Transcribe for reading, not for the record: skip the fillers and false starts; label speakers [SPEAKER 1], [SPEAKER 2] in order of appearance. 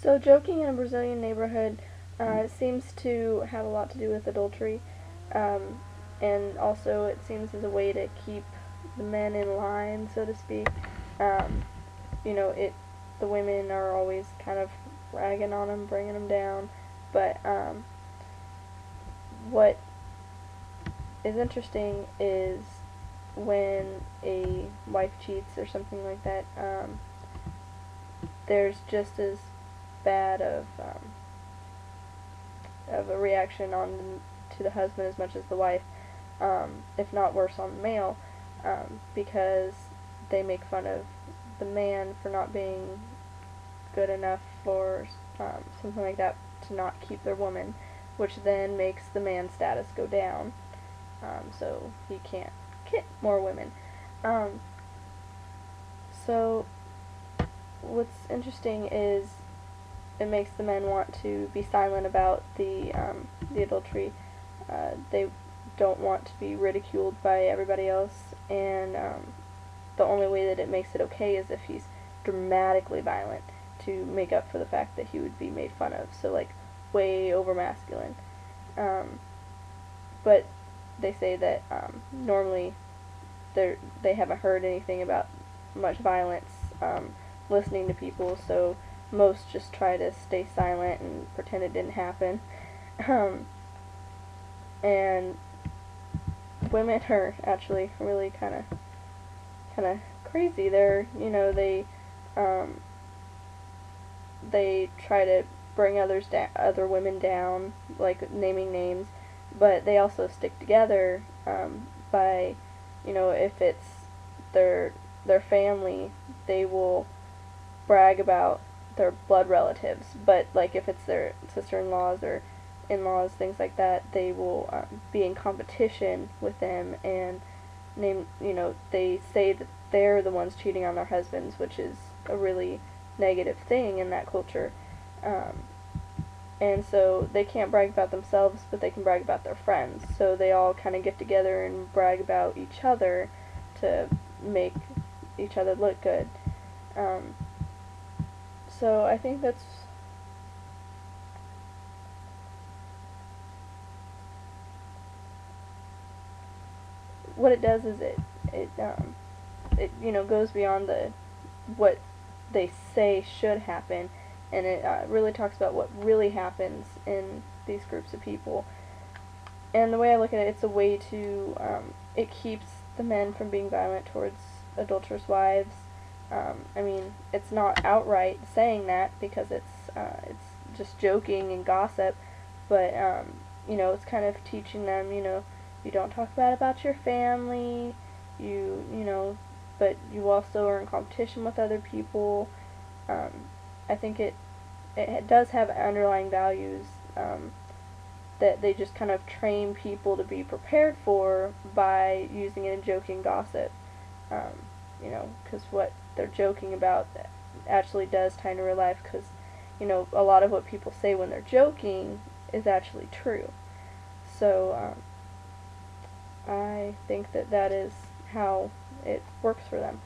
[SPEAKER 1] So joking in a Brazilian neighborhood seems to have a lot to do with adultery, um, and also it seems as a way to keep the men in line, so to speak. Um, you know, it the women are always kind of ragging on them, bringing them down, but what is interesting is when a wife cheats or something like that. There's just as bad of a reaction on to the husband as much as the wife, if not worse on the male, because they make fun of the man for not being good enough or something like that to not keep their woman, which then makes the man's status go down, so he can't get more women. Um, so what's interesting is it makes the men want to be silent about the adultery. They don't want to be ridiculed by everybody else, and the only way that it makes it okay is if he's dramatically violent to make up for the fact that he would be made fun of. So like way over masculine. Um, but they say that normally they haven't heard anything about much violence listening to people, so most just try to stay silent and pretend it didn't happen. Um, and women are actually really kind of crazy. They're um, they try to bring other women down, like naming names, but they also stick together by, if it's their their family, they will brag about their blood relatives. But like if it's their sister-in-laws or in-laws, things like that, they will be in competition with them and they say that they're the ones cheating on their husbands, which is a really negative thing in that culture. Um, and so they can't brag about themselves, but they can brag about their friends. So they all kind of get together and brag about each other to make each other look good. Um, so I think that's what it does is it goes beyond the what they say should happen, and it really talks about what really happens in these groups of people. And the way I look at it, it's a way to it keeps the men from being violent towards adulterous wives. I mean, it's not outright saying that because it's just joking and gossip, but it's kind of teaching them, you don't talk bad about your family, but you also are in competition with other people. Um, I think it does have underlying values that they just kind of train people to be prepared for by using it in joking gossip. Um, because what they're joking about actually does tie into real life. Because a lot of what people say when they're joking is actually true. So I think that is how it works for them.